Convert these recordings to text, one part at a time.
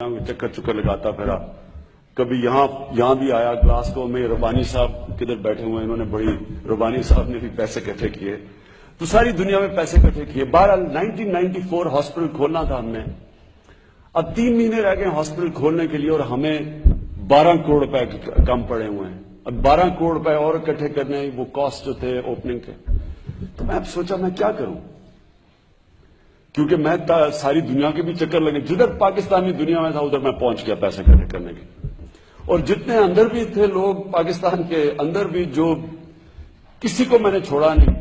دنیا میں چکر چکر لگاتا پھرا. کبھی یہاں بھی آیا گلاسگو میں. ربانی صاحب کدھر بیٹھے ہوئے ہیں, انہوں نے ربانی صاحب نے بھی پیسے اکٹھے کیے, تو ساری دنیا میں پیسے اکٹھے کیے. بہرحال 1994 ہاسپٹل کھولنا تھا ہم نے. اب 3 مہینے رہ گئے ہاسپٹل کھولنے کے لیے اور ہمیں 12 کروڑ روپے کم پڑے ہوئے ہیں. اب 12 کروڑ روپے اور اکٹھے کرنے, وہ کاسٹ جو تھے اوپننگ کے. تو میں اب سوچا میں کیا کروں, کیونکہ میں ساری دنیا کے بھی چکر لگے. جدھر پاکستانی دنیا میں تھا ادھر میں پہنچ گیا پیسے اکٹھے کرنے کے. اور جتنے اندر بھی تھے لوگ پاکستان کے اندر بھی, جو کسی کو میں نے چھوڑا نہیں.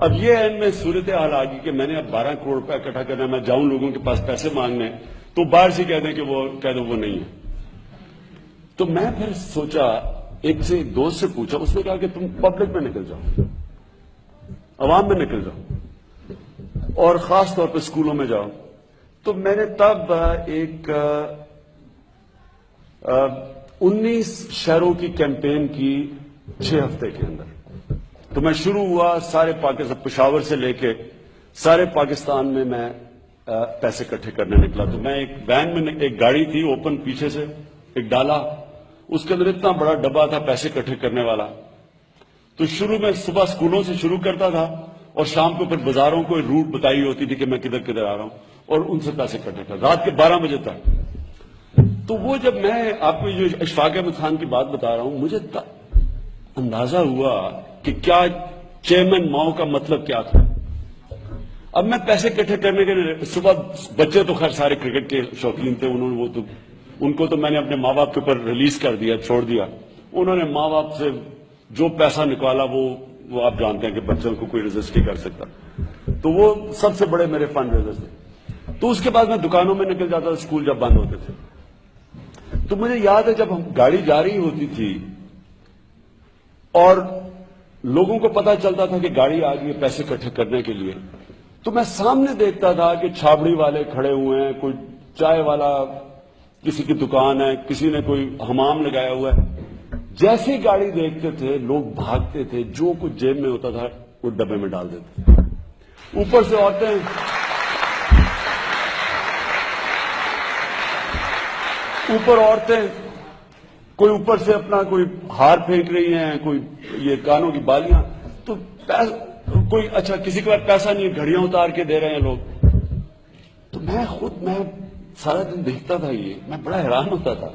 اب یہ ان میں صورتحال آ گئی کہ میں نے اب 12 کروڑ روپے اکٹھا کرنا ہے. میں جاؤں لوگوں کے پاس پیسے مانگنے, تو باہر سے کہہ دیں کہ کہہ دو وہ نہیں ہے. تو میں پھر سوچا, ایک دوست سے پوچھا, اس نے کہا کہ تم پبلک میں نکل جاؤ, عوام میں نکل جاؤ, اور خاص طور پہ اسکولوں میں جاؤ. تو میں نے تب ایک 19 شہروں کی کیمپین کی 6 ہفتے کے اندر. تو میں شروع ہوا سارے پاکستان, پشاور سے لے کے سارے پاکستان میں پیسے اکٹھے کرنے نکلا. تو میں ایک وین میں, ایک گاڑی تھی اوپن پیچھے سے, ایک ڈالا, اس کے اندر اتنا بڑا ڈبہ تھا پیسے اکٹھے کرنے والا. تو شروع میں صبح اسکولوں سے شروع کرتا تھا اور شام کو پھر بازاروں کو روٹ بتائی ہوتی تھی کہ میں کدھر کدھر آ رہا ہوں, اور ان سے پیسے اکٹھے کر رات کے 12 بجے تک. تو وہ جب میں آپ کو جو اشفاق احمد خان کی بات بتا رہا ہوں, مجھے اندازہ ہوا کہ کیا چیئرمین ماؤ کا مطلب کیا تھا. اب میں پیسے اکٹھے کرنے کے لیے صبح, بچے تو خیر سارے کرکٹ کے شوقین تھے, ان کو تو میں نے اپنے ماں باپ کے اوپر ریلیز کر دیا, چھوڑ دیا. انہوں نے ماں باپ سے جو پیسہ نکالا وہ آپ جانتے ہیں کہ بچوں کو کوئی ریزسٹ نہیں کر سکتا. تو وہ سب سے بڑے میرے فنڈ ریزرز تھے. تو اس کے بعد میں دکانوں میں نکل جاتا تھا, اسکول جب بند ہوتے تھے. تو مجھے یاد ہے جب ہم گاڑی جا رہی ہوتی تھی اور لوگوں کو پتا چلتا تھا کہ گاڑی آ گئی ہے پیسے اکٹھے کرنے کے لیے, تو میں سامنے دیکھتا تھا کہ چھابڑی والے کھڑے ہوئے ہیں, کوئی چائے والا, کسی کی دکان ہے, کسی نے کوئی حمام لگایا ہوا ہے. جیسی گاڑی دیکھتے تھے لوگ بھاگتے تھے, جو کچھ جیب میں ہوتا تھا وہ ڈبے میں ڈال دیتے تھے. اوپر سے عورتیں کوئی اوپر سے اپنا کوئی ہار پھینک رہی ہیں, کوئی یہ کانوں کی بالیاں, تو کوئی اچھا کسی کے پاس پیسہ نہیں ہے, گھڑیاں اتار کے دے رہے ہیں لوگ. تو میں سارا دن دیکھتا تھا, میں بڑا حیران ہوتا تھا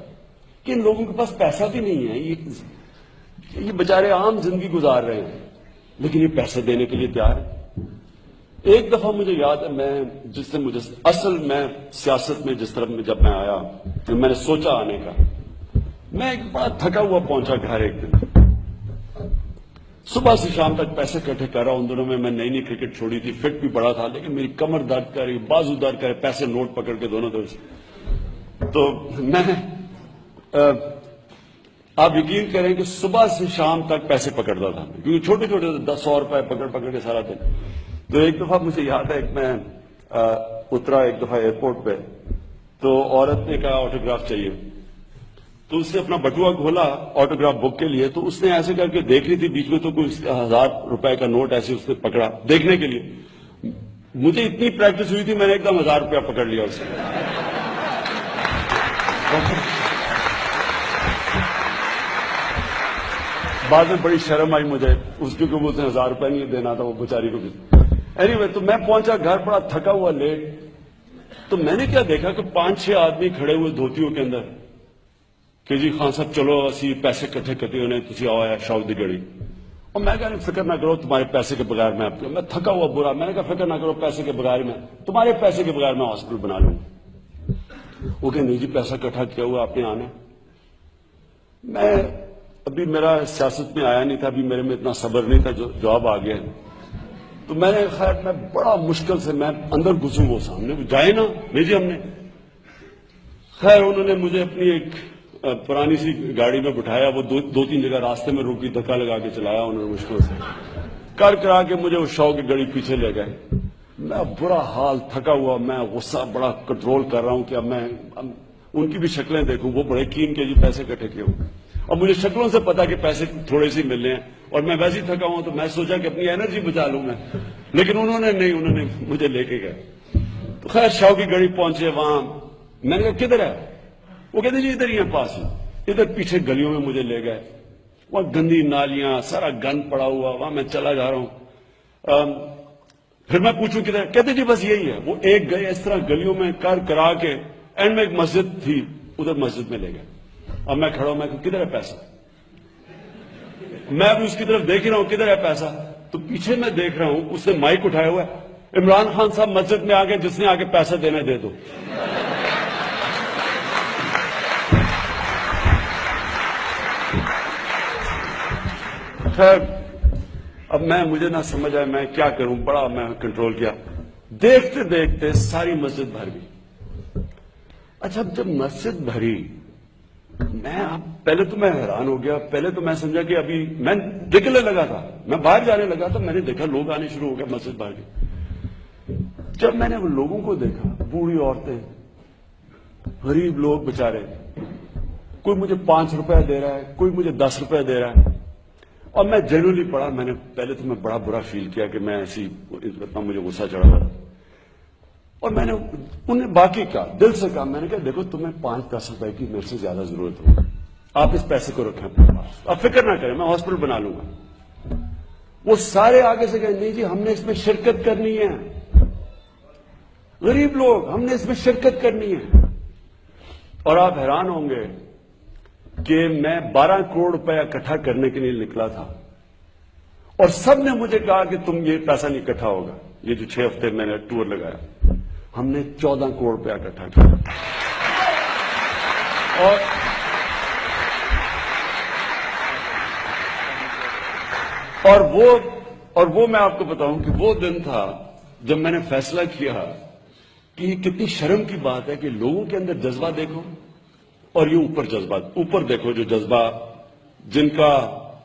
کہ ان لوگوں کے پاس پیسہ بھی نہیں ہے, یہ بیچارے عام زندگی گزار رہے ہیں لیکن یہ پیسے دینے کے لیے تیار ہے. ایک دفعہ مجھے یاد ہے, میں سیاست میں جس طرح جب میں آیا, میں نے سوچا آنے کا, میں ایک بڑا تھکا ہوا پہنچا گھر. ایک دن صبح سے شام تک پیسے اکٹھے کر رہا ہوں. ان دنوں میں نئی کرکٹ چھوڑی تھی, فٹ بھی بڑا تھا, لیکن میری کمر درد کر رہی, بازو درد کر رہے, پیسے نوٹ پکڑ کے دونوں طرف سے. تو میں آپ یقین کریں کہ صبح سے شام تک پیسے پکڑتا تھا, کیونکہ چھوٹے چھوٹے 100 روپے پکڑ کے سارا دن. تو ایک دفعہ مجھے یاد ہے, میں اترا ایک دفعہ ایئرپورٹ پہ, تو عورت نے کہا آٹوگراف چاہیے. تو اس نے اپنا بٹوا کھولا آٹوگراف بک کے لیے, تو اس نے ایسے کر کے دیکھ رہی تھی بیچ میں, تو کوئی 1000 روپے کا نوٹ ایسے اس نے پکڑا دیکھنے کے لیے. مجھے اتنی پریکٹس ہوئی تھی, میں نے ایک دم 1000 روپیہ پکڑ لیا اس سے. بعد میں بڑی شرم آئی مجھے, کیونکہ وہ 1000 روپے نہیں دینا تھا وہ بیچاری کو بھی. اینیوے, تو میں پہنچا گھر بڑا تھکا ہوا لیٹ. تو میں نے کیا دیکھا کہ 5-6 آدمی کھڑے ہوئے دھوتیوں کے اندر کہ جی خان صاحب چلو اسی پیسے اکٹھے کرتے ہونے, تھی آؤ شاؤ دی گڑی. اور میں کہا فکر نہ کرو, تمہارے پیسے کے بغیر میں تھکا ہوا برا, میں نے کہا فکر نہ کرو, پیسے کے بغیر تمہارے پیسے کے بغیر میں ہاسپٹل بنا لوں. وہ کہ نہیں جی پیسہ اکٹھا کیا ہوا آپ نے آنا. میں ابھی میرا سیاست میں آیا نہیں تھا, ابھی میرے میں اتنا صبر نہیں تھا, جو جواب آ گیا. تو میں نے میں بڑا مشکل سے میں اندر گھسوں, وہ سامنے جائے نا, نہیں جی ہم نے. خیر انہوں نے مجھے اپنی ایک پرانی سی گاڑی میں بٹھایا, وہ 2-3 جگہ راستے میں روکی, دھکا لگا کے چلایا انہوں نے مشکل سے, کرا کے مجھے اس شو کی گاڑی پیچھے لے گئے. میں برا حال تھکا ہوا, میں غصہ بڑا کنٹرول کر رہا ہوں کہ اب میں ان کی بھی شکلیں دیکھوں, وہ بڑے کین کے جی پیسے اکٹھے کیے ہوں. اور مجھے شکلوں سے پتا کہ پیسے تھوڑے سے ملنے ہیں, اور میں ویسے ہی تھکا ہوں, تو میں سوچا کہ اپنی انرجی بچا لوں میں, لیکن انہوں نے مجھے لے کے گئے. تو خیر شاہ کی گاڑی پہنچے وہاں, میں نے کہا کدھر ہے, وہ کہتے جی ادھر ہی ہیں پاس ہی. ادھر پیچھے گلیوں میں مجھے لے گئے, وہاں گندی نالیاں, سارا گند پڑا ہوا, وہاں میں چلا جا رہا ہوں. پھر میں پوچھوں کدھر, کہتے جی بس یہی ہے. وہ ایک گئے اس طرح گلیوں میں کرا کے اینڈ میں ایک مسجد تھی, ادھر مسجد میں لے گئے. اب میں کھڑا ہوں, میں کدھر ہے پیسہ, میں ابھی اس کی طرف دیکھ رہا ہوں کدھر ہے پیسہ. تو پیچھے میں دیکھ رہا ہوں اس نے مائک اٹھایا ہوا ہے, عمران خان صاحب مسجد میں آ گئے, جس نے آ کے پیسہ دینا دے دو. خیر اب مجھے نہ سمجھ آئے میں کیا کروں, بڑا میں کنٹرول کیا. دیکھتے دیکھتے ساری مسجد بھر گئی. اچھا جب مسجد بھری, پہلے تو میں حیران ہو گیا. پہلے تو میں سمجھا کہ ابھی میں نکلنے لگا تھا, میں باہر جانے لگا تو میں نے دیکھا لوگ آنے شروع ہو گئے, مسجد بھر گئی. جب میں نے وہ لوگوں کو دیکھا, بوڑھی عورتیں, غریب لوگ بےچارے, کوئی مجھے 5 روپے دے رہا ہے, کوئی مجھے 10 روپے دے رہا ہے. اور میں جنرلی پڑھا, میں نے پہلے تو میں بڑا برا فیل کیا کہ میں ایسی, اتنا مجھے غصہ چڑھا ہوا. اور میں نے انہیں باقی کہا, دل سے کہا, میں نے کہا دیکھو تمہیں 5-10 روپے کی میرے سے زیادہ ضرورت ہوگی, آپ اس پیسے کو رکھیں اپنے پاس, آپ فکر نہ کریں, میں ہاسپٹل بنا لوں گا. وہ سارے آگے سے کہیں نہیں جی ہم نے اس میں شرکت کرنی ہے, غریب لوگ, ہم نے اس میں شرکت کرنی ہے. اور آپ حیران ہوں گے کہ میں 12 کروڑ روپے اکٹھا کرنے کے لیے نکلا تھا, اور سب نے مجھے کہا کہ تم یہ پیسہ نہیں اکٹھا ہوگا. یہ جو 6 ہفتے میں نے ٹور لگایا, ہم نے 14 کروڑ روپے اکٹھا کیا. اور وہ میں آپ کو بتاؤں کہ وہ دن تھا جب میں نے فیصلہ کیا کہ یہ کتنی شرم کی بات ہے کہ لوگوں کے اندر جذبہ دیکھو, اور یہ اوپر جذبہ, اوپر دیکھو جو جذبہ, جن کا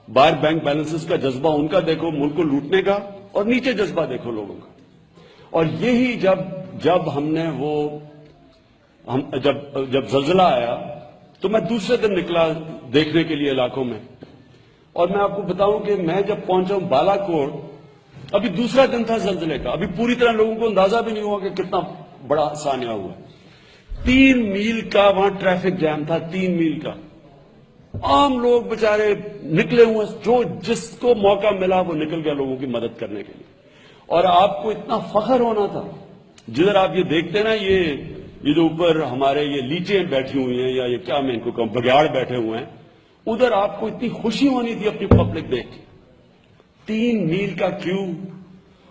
باہر بینک بیلنسز کا جذبہ ان کا دیکھو ملک کو لوٹنے کا, اور نیچے جذبہ دیکھو لوگوں کا. اور یہی جب ہم نے جب زلزلہ آیا تو میں دوسرے دن نکلا دیکھنے کے لیے علاقوں میں. اور میں آپ کو بتاؤں کہ میں جب پہنچا ہوں بالا کوٹ, ابھی دوسرا دن تھا زلزلے کا, ابھی پوری طرح لوگوں کو اندازہ بھی نہیں ہوا کہ کتنا بڑا سانیہ ہوا. 3 میل کا وہاں ٹریفک جام تھا, 3 میل کا. عام لوگ بےچارے نکلے ہوئے, جو جس کو موقع ملا وہ نکل گیا لوگوں کی مدد کرنے کے لیے. اور آپ کو اتنا فخر ہونا تھا, جدھر آپ یہ دیکھتے نا, یہ جو اوپر ہمارے یہ لیچیں بیٹھی ہوئی ہیں, یا یہ کیا میں ان کو کہوں, بگیاڑ بیٹھے ہوئے ہیں, ادھر آپ کو اتنی خوشی ہونی تھی اپنی پبلک دیکھ کے. 3 میل کا کیو.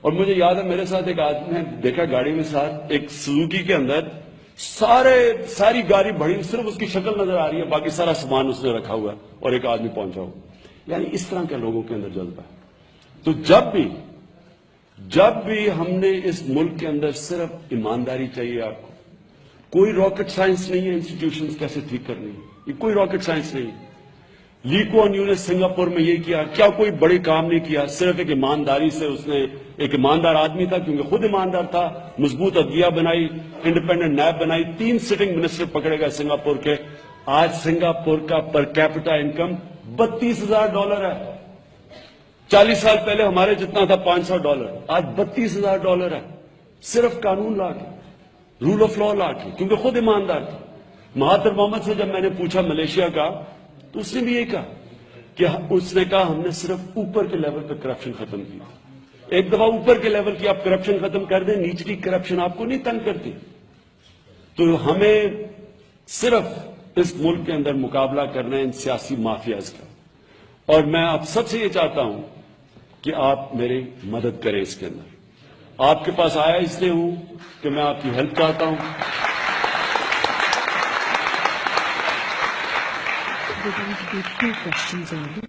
اور مجھے یاد ہے میرے ساتھ ایک آدمی نے دیکھا گاڑی میں ساتھ, ایک سوزوکی کے اندر ساری گاڑی بڑی, صرف اس کی شکل نظر آ رہی ہے, باقی سارا سامان اس نے رکھا ہوا ہے, اور ایک آدمی پہنچا ہوا. یعنی اس طرح کے لوگوں کے اندر جذبہ ہے. تو جب بھی ہم نے اس ملک کے اندر صرف ایمانداری چاہیے آپ کو. کوئی راکٹ سائنس نہیں ہے انسٹیٹیوشنز کیسے ٹھیک کرنی ہے, یہ کوئی راکٹ سائنس نہیں. لی کوان یو نے سنگاپور میں یہ کیا, کیا کوئی بڑے کام نہیں کیا, صرف ایک ایمانداری سے اس نے, ایک ایماندار آدمی تھا کیونکہ خود ایماندار تھا, مضبوط عدلیہ بنائی, انڈیپینڈنٹ نیب بنائی, 3 سٹنگ منسٹر پکڑے گئے سنگاپور کے. آج سنگاپور کا پر کیپٹا انکم $32,000 ہے. 40 سال پہلے ہمارے جتنا تھا $500, آج $32,000 ہے, صرف قانون لا کے, رول آف لا لا کے, کیونکہ خود ایماندار تھا. مہاتر محمد سے جب میں نے پوچھا ملیشیا کا, تو اس نے بھی یہی کہا کہ اس نے کہا ہم نے صرف اوپر کے لیول پہ کرپشن ختم کی. ایک دفعہ اوپر کے لیول کی آپ کرپشن ختم کر دیں, نیچلی کرپشن آپ کو نہیں تنگ کرتی. تو ہمیں صرف اس ملک کے اندر مقابلہ کرنا ہے ان سیاسی مافیاز کا. اور میں آپ سب سے یہ چاہتا ہوں کہ آپ میری مدد کریں اس کے اندر. آپ کے پاس آیا اس لیے ہوں کہ میں آپ کی ہیلپ چاہتا ہوں. We're going to do 2 questions only.